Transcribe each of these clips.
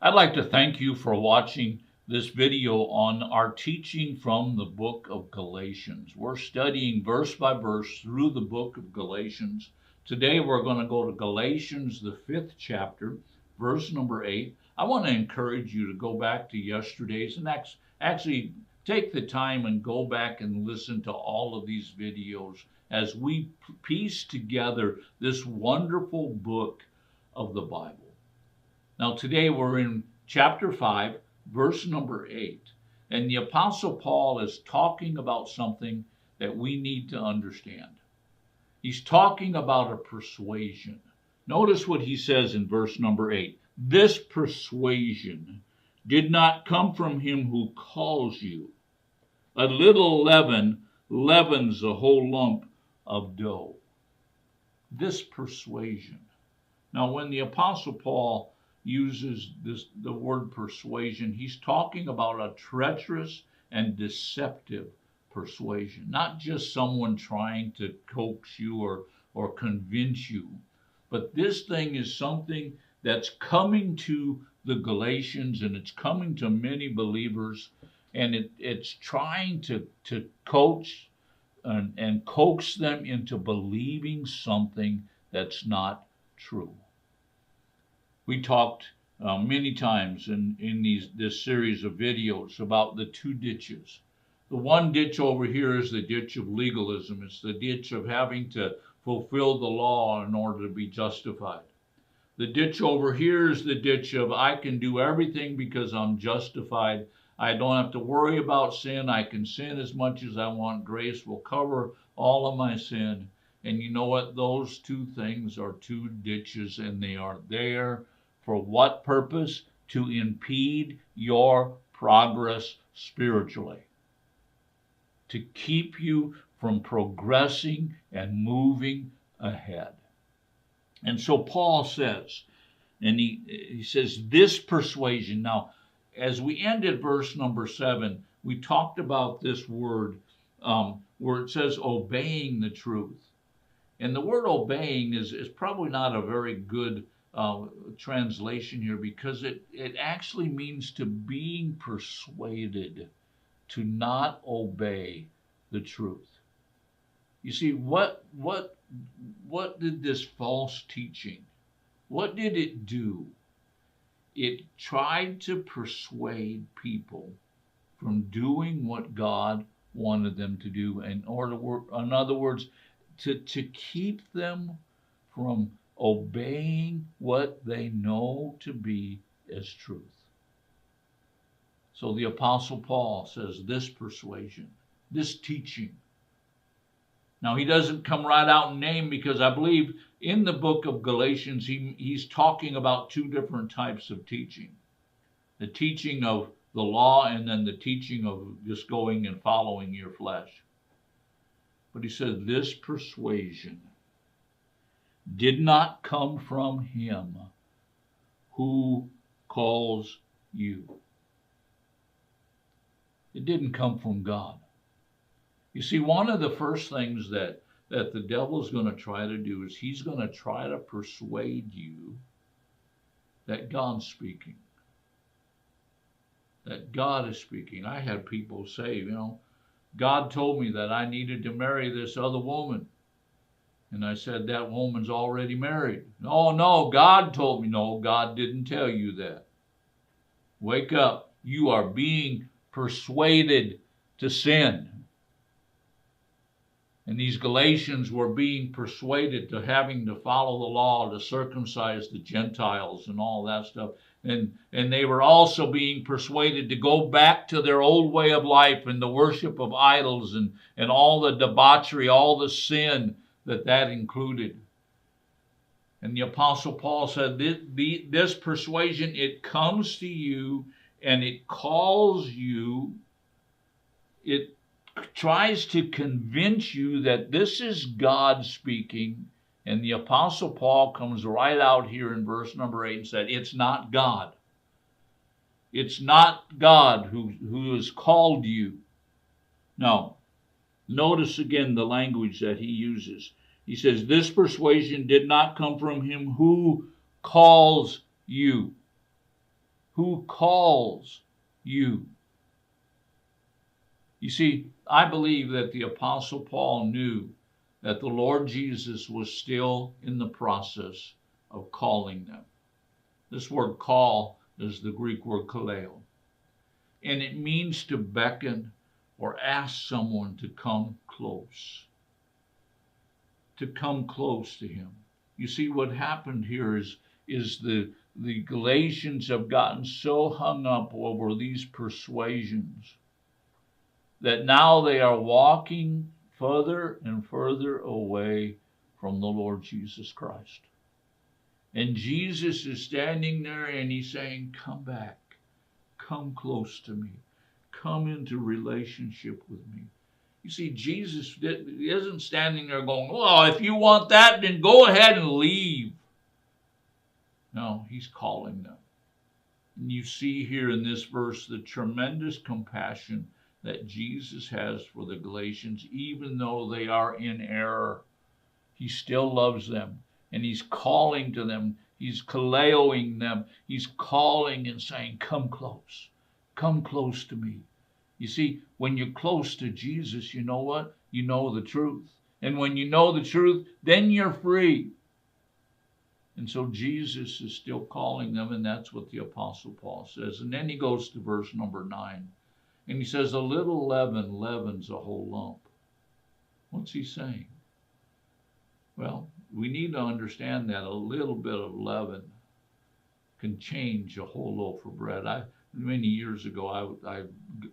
I'd like to thank you for watching this video on our teaching from the book of Galatians. We're studying verse by verse through the book of Galatians. Today we're going to go to Galatians, the 5th chapter, verse number 8. I want to encourage you to go back to yesterday's and actually take the time and go back and listen to all of these videos as we piece together this wonderful book of the Bible. Now today we're in chapter 5, verse number 8, and the Apostle Paul is talking about something that we need to understand. He's talking about a persuasion. Notice what he says in verse number 8. This persuasion did not come from him who calls you. A little leaven leavens a whole lump of dough. This persuasion. Now when the Apostle Paul uses the word persuasion, he's talking about a treacherous and deceptive persuasion, not just someone trying to coax you or convince you, but this thing is something that's coming to the Galatians, and it's coming to many believers, and it's trying to coach and coax them into believing something that's not true. We talked many times in this series of videos about the two ditches. The one ditch over here is the ditch of legalism. It's the ditch of having to fulfill the law in order to be justified. The ditch over here is the ditch of I can do everything because I'm justified. I don't have to worry about sin. I can sin as much as I want. Grace will cover all of my sin. And you know what? Those two things are two ditches, and they are there for what purpose? To impede your progress spiritually. To keep you from progressing and moving ahead. And so Paul says, and he says, this persuasion. Now, as we ended verse number 7, we talked about this word where it says obeying the truth. And the word obeying is probably not a very good translation here, because it actually means to being persuaded to not obey the truth. You see, what did this false teaching, what did it do? It tried to persuade people from doing what God wanted them to do, in other words, to keep them from obeying what they know to be as truth. So the Apostle Paul says this persuasion, this teaching. Now he doesn't come right out and name, because I believe in the book of Galatians he's talking about two different types of teaching. The teaching of the law, and then the teaching of just going and following your flesh. But he said this persuasion did not come from him who calls you. It didn't come from God. You see, one of the first things that the devil's going to try to do is he's going to try to persuade you that God's speaking. That God is speaking. I had people say, God told me that I needed to marry this other woman. And I said, that woman's already married. No, God told me. No, God didn't tell you that. Wake up. You are being persuaded to sin. And these Galatians were being persuaded to having to follow the law, to circumcise the Gentiles and all that stuff. And they were also being persuaded to go back to their old way of life and the worship of idols and all the debauchery, all the sin that included. And the Apostle Paul said, this persuasion, it comes to you and it calls you, it tries to convince you that this is God speaking. And the Apostle Paul comes right out here in verse number 8 and said, it's not God. It's not God who has called you. Now, notice again the language that he uses. He says, this persuasion did not come from him who calls you. who calls you. You see, I believe that the Apostle Paul knew that the Lord Jesus was still in the process of calling them. This word call is the Greek word kaleo, and it means to beckon or ask someone to come close. To come close to him. You see, what happened here is the Galatians have gotten so hung up over these persuasions that now they are walking further and further away from the Lord Jesus Christ. And Jesus is standing there and he's saying, come back, come close to me, come into relationship with me. You see, Jesus isn't standing there going, well, if you want that, then go ahead and leave. No, he's calling them. And you see here in this verse the tremendous compassion that Jesus has for the Galatians, even though they are in error. He still loves them, and he's calling to them. He's kaleoing them. He's calling and saying, come close to me. You see, when you're close to Jesus, you know what? You know the truth. And when you know the truth, then you're free. And so Jesus is still calling them, and that's what the Apostle Paul says. And then he goes to verse number 9. And he says, a little leaven leavens a whole lump. What's he saying? Well, we need to understand that a little bit of leaven can change a whole loaf of bread. Many years ago, I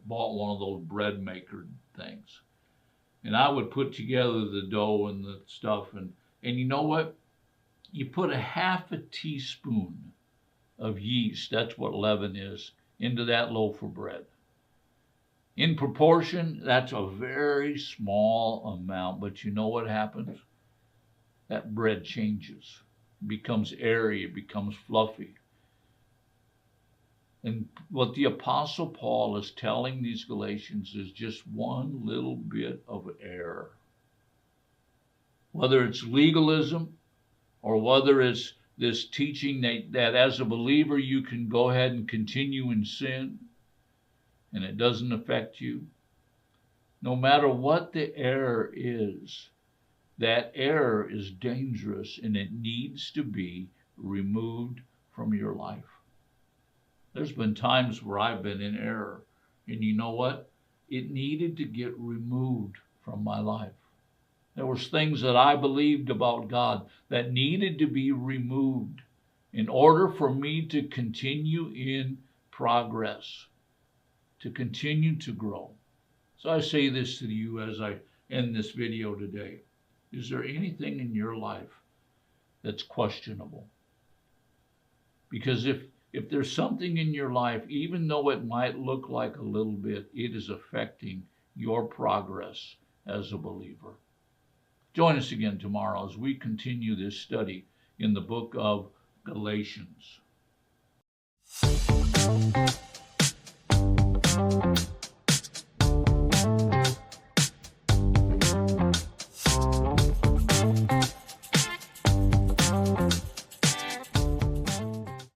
bought one of those bread maker things. And I would put together the dough and the stuff. And you know what? You put a half a teaspoon of yeast, that's what leaven is, into that loaf of bread. In proportion, that's a very small amount. But you know what happens? That bread changes. It becomes airy. It becomes fluffy. And what the Apostle Paul is telling these Galatians is just one little bit of error. Whether it's legalism or whether it's this teaching that as a believer you can go ahead and continue in sin and it doesn't affect you. No matter what the error is, that error is dangerous and it needs to be removed from your life. There's been times where I've been in error, and you know what? It needed to get removed from my life. There was things that I believed about God that needed to be removed in order for me to continue in progress, to continue to grow. So I say this to you as I end this video today. Is there anything in your life that's questionable? Because if there's something in your life, even though it might look like a little bit, it is affecting your progress as a believer. Join us again tomorrow as we continue this study in the book of Galatians.